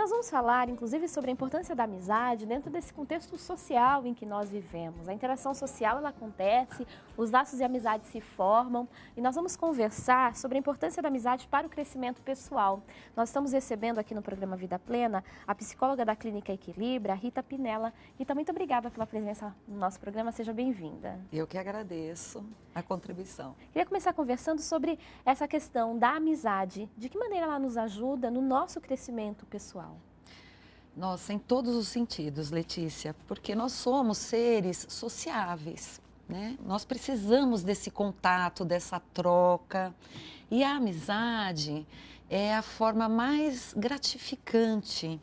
nós vamos falar, inclusive, sobre a importância da amizade dentro desse contexto social em que nós vivemos. A interação social, ela acontece, os laços de amizade se formam e nós vamos conversar sobre a importância da amizade para o crescimento pessoal. Nós estamos recebendo aqui no programa Vida Plena a psicóloga da Clínica Equilibra, a Rita Pinella. Rita, muito obrigada pela presença no nosso programa, seja bem-vinda. Eu que agradeço a contribuição. Queria começar conversando sobre essa questão da amizade. De que maneira ela nos ajuda no nosso crescimento pessoal? Nossa, em todos os sentidos, Letícia, porque nós somos seres sociáveis, né? Nós precisamos desse contato, dessa troca. E a amizade é a forma mais gratificante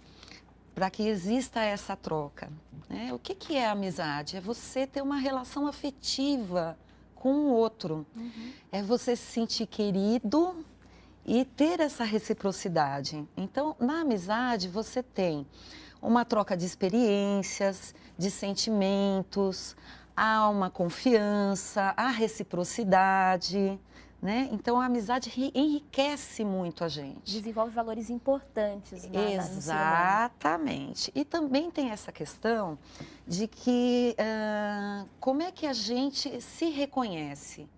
para que exista essa troca, né? O que é a amizade? É você ter uma relação afetiva com o outro. É você se sentir querido e ter essa reciprocidade. Então, na amizade, você tem uma troca de experiências, de sentimentos, há uma confiança, há reciprocidade, né? Então, a amizade enriquece muito a gente. Desenvolve valores importantes no ser humano. Exatamente. E também tem essa questão de que como é que a gente se reconhece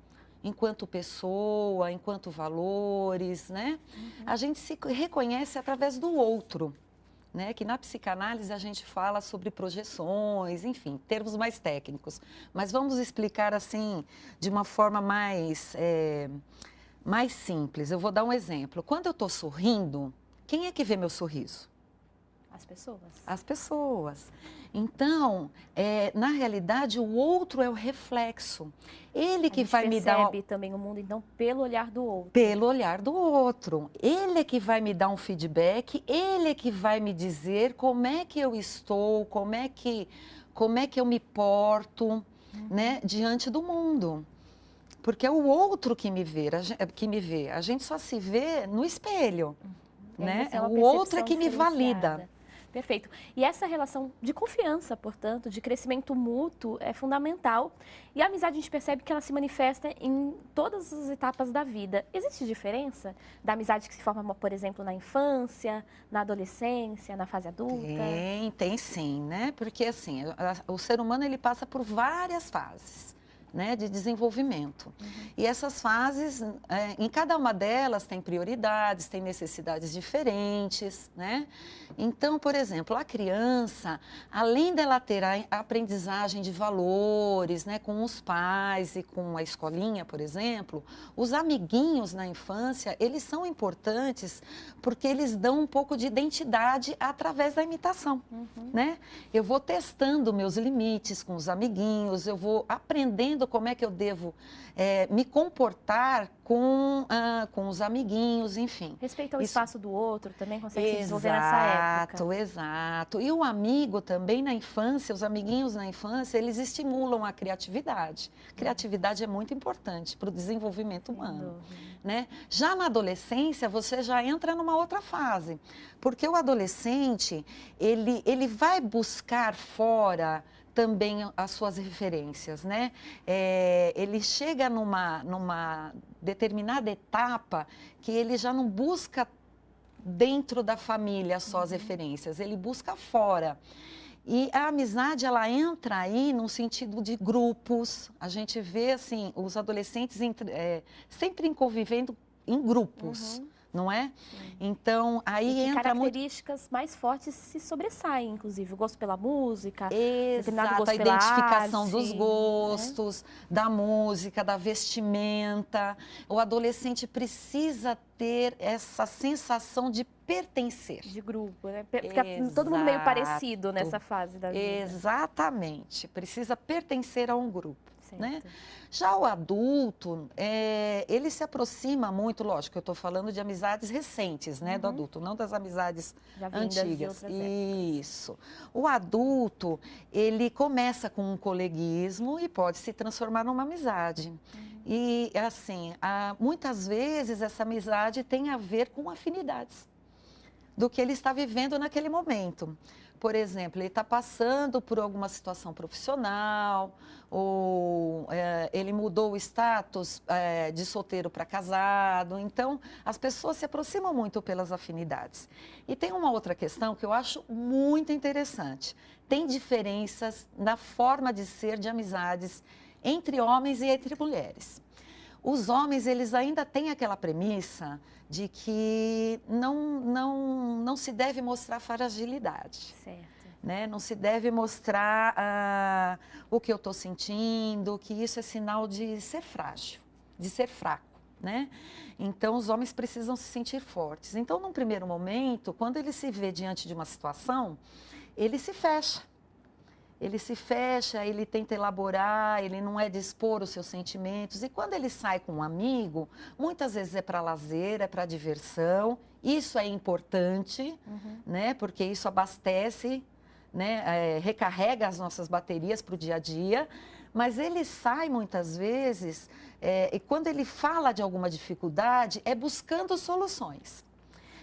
enquanto pessoa, enquanto valores, né? A gente se reconhece através do outro, né? Que na psicanálise a gente fala sobre projeções, enfim, termos mais técnicos. Mas vamos explicar assim, de uma forma mais simples. Eu vou dar um exemplo. Quando eu estou sorrindo, quem é que vê meu sorriso? As pessoas. As pessoas. Então, na realidade, o outro é o reflexo. Ele que vai me dar... A gente percebe também o mundo, então, pelo olhar do outro. Pelo olhar do outro. Ele é que vai me dar um feedback, ele é que vai me dizer como é que eu estou, como é que eu me porto, né, diante do mundo. Porque é o outro que me vê, a gente só se vê no espelho, né? O outro é que me valida. Perfeito. E essa relação de confiança, portanto, de crescimento mútuo é fundamental. E a amizade a gente percebe que ela se manifesta em todas as etapas da vida. Existe diferença da amizade que se forma, por exemplo, na infância, na adolescência, na fase adulta? Tem sim, né? Porque assim, o ser humano ele passa por várias fases, né, de desenvolvimento. E essas fases, em cada uma delas tem prioridades, tem necessidades diferentes, né? Então, por exemplo, a criança, além dela ter a aprendizagem de valores, né, com os pais e com a escolinha, por exemplo, os amiguinhos na infância, eles são importantes porque eles dão um pouco de identidade através da imitação, né? Eu vou testando meus limites com os amiguinhos, eu vou aprendendo como é que eu devo me comportar com os amiguinhos, enfim. Respeitar o espaço do outro também consegue se desenvolver nessa época. Exato. E o amigo também na infância, os amiguinhos na infância, eles estimulam a criatividade. Criatividade é muito importante para o desenvolvimento humano, né? Já na adolescência, você já entra numa outra fase, porque o adolescente, ele vai buscar fora também as suas referências, né? Ele chega numa determinada etapa que ele já não busca dentro da família só as referências, ele busca fora. E a amizade, ela entra aí num sentido de grupos. A gente vê, assim, os adolescentes sempre convivendo em grupos. Não é? Então, aí entra características mais fortes se sobressaem, inclusive, o gosto pela música, exato, gosto a identificação arte, dos gostos, da música, da vestimenta. O adolescente precisa ter essa sensação de pertencer. De grupo, né? Fica todo mundo meio parecido nessa fase da vida. Exatamente, precisa pertencer a um grupo. Certo. Né? Já o adulto, ele se aproxima muito, lógico, eu estou falando de amizades recentes, né, do adulto, não das amizades antigas. Isso. O adulto, ele começa com um coleguismo e pode se transformar numa amizade. E, assim, muitas vezes essa amizade tem a ver com afinidades. do que ele está vivendo naquele momento. Por exemplo, ele está passando por alguma situação profissional, ou ele mudou o status de solteiro para casado. Então, as pessoas se aproximam muito pelas afinidades. E tem uma outra questão que eu acho muito interessante. Tem diferenças na forma de ser de amizades entre homens e entre mulheres. Os homens, eles ainda têm aquela premissa de que não se deve mostrar fragilidade. Certo. Né? Não se deve mostrar o que eu estou sentindo, que isso é sinal de ser frágil, de ser fraco. Né? Então, os homens precisam se sentir fortes. Então, num primeiro momento, quando ele se vê diante de uma situação, ele se fecha. Ele se fecha, ele tenta elaborar, ele não é de expor os seus sentimentos. E quando ele sai com um amigo, muitas vezes é para lazer, é para diversão. Isso é importante, né? Porque isso abastece, né? Recarrega as nossas baterias para o dia a dia. Mas ele sai muitas vezes, e quando ele fala de alguma dificuldade, é buscando soluções.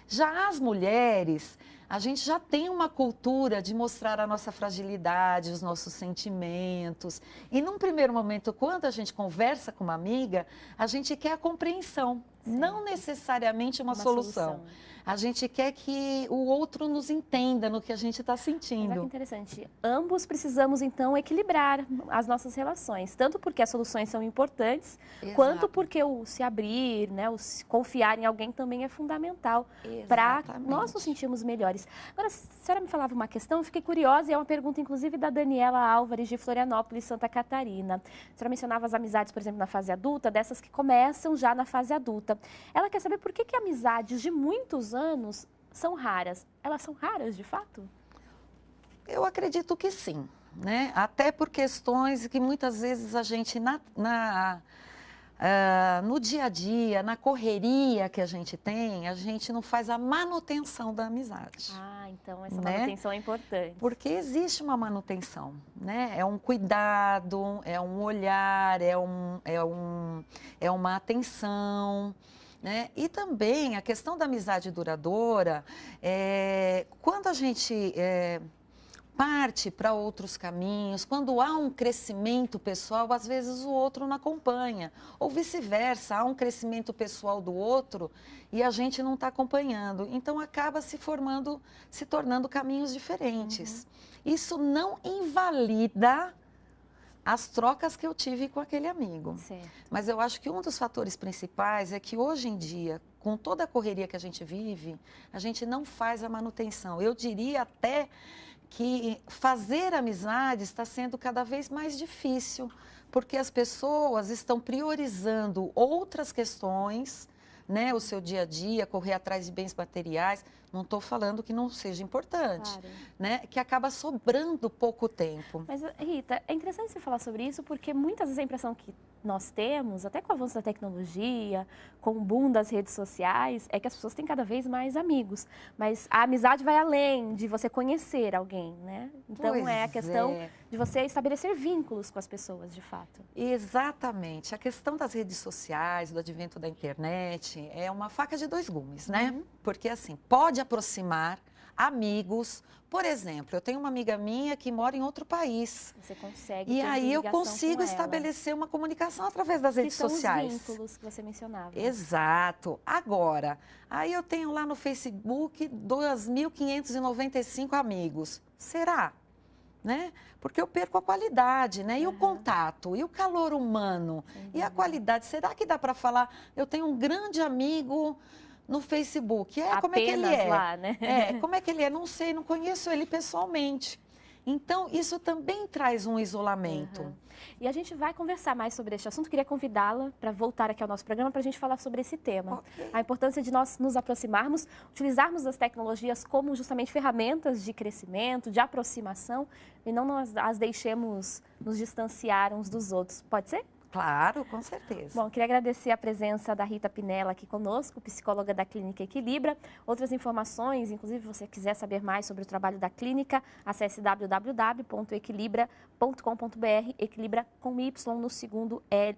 Já as mulheres, a gente já tem uma cultura de mostrar a nossa fragilidade, os nossos sentimentos. E num primeiro momento, quando a gente conversa com uma amiga, a gente quer a compreensão, não necessariamente uma solução. A gente quer que o outro nos entenda no que a gente está sentindo. Mas olha que interessante. Ambos precisamos, então, equilibrar as nossas relações. Tanto porque as soluções são importantes, quanto porque o se abrir, né, o se confiar em alguém também é fundamental para nós nos sentirmos melhores. Agora, a senhora me falava uma questão, eu fiquei curiosa, e é uma pergunta, inclusive, da Daniela Álvares, de Florianópolis, Santa Catarina. A senhora mencionava as amizades, por exemplo, na fase adulta, dessas que começam já na fase adulta. Ela quer saber por que amizades de muitos anos são raras. Elas são raras, de fato? Eu acredito que sim, né? Até por questões que muitas vezes a gente, no dia a dia, na correria que a gente tem, a gente não faz a manutenção da amizade. Ah, então essa manutenção é importante. Porque existe uma manutenção, né? É um cuidado, é um olhar, é uma atenção. Né? E também a questão da amizade duradoura, quando a gente parte para outros caminhos, quando há um crescimento pessoal, às vezes o outro não acompanha, ou vice-versa, há um crescimento pessoal do outro e a gente não está acompanhando. Então acaba se tornando caminhos diferentes. Isso não invalida as trocas que eu tive com aquele amigo. Certo. Mas eu acho que um dos fatores principais é que hoje em dia, com toda a correria que a gente vive, a gente não faz a manutenção. Eu diria até que fazer amizade está sendo cada vez mais difícil, porque as pessoas estão priorizando outras questões, né, o seu dia a dia, correr atrás de bens materiais. Não estou falando que não seja importante, né? Que acaba sobrando pouco tempo. Mas, Rita, é interessante você falar sobre isso, porque muitas vezes a impressão que nós temos, até com o avanço da tecnologia, com o boom das redes sociais, é que as pessoas têm cada vez mais amigos. Mas a amizade vai além de você conhecer alguém, né? Então, é a questão de você estabelecer vínculos com as pessoas, de fato. Exatamente. A questão das redes sociais, do advento da internet, é uma faca de dois gumes, né? Porque, assim, pode aproximar amigos. Por exemplo, eu tenho uma amiga minha que mora em outro país. Você consegue E aí eu consigo estabelecer uma comunicação através das redes sociais. Os vínculos que você mencionava. Exato. Agora, aí eu tenho lá no Facebook 2.595 amigos. Será? Né? Porque eu perco a qualidade, né? E o contato, e o calor humano, e a qualidade. Será que dá para falar? Eu tenho um grande amigo no Facebook. Como é que ele é? Lá, né? Como é que ele é? Não sei, não conheço ele pessoalmente. Então, isso também traz um isolamento. E a gente vai conversar mais sobre este assunto. Queria convidá-la para voltar aqui ao nosso programa para a gente falar sobre esse tema. A importância de nós nos aproximarmos, utilizarmos as tecnologias como justamente ferramentas de crescimento, de aproximação, e não as deixemos nos distanciar uns dos outros. Pode ser? Claro, com certeza. Bom, queria agradecer a presença da Rita Pinella aqui conosco, psicóloga da Clínica Equilibra. Outras informações, inclusive se você quiser saber mais sobre o trabalho da clínica, acesse www.equilibra.com.br, Equilibra com Y no segundo I,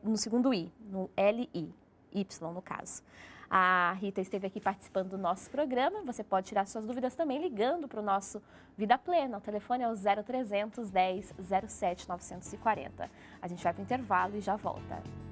no LI. Y no caso. A Rita esteve aqui participando do nosso programa. Você pode tirar suas dúvidas também ligando para o nosso Vida Plena. O telefone é o 0300 10 07 940. A gente vai para o intervalo e já volta.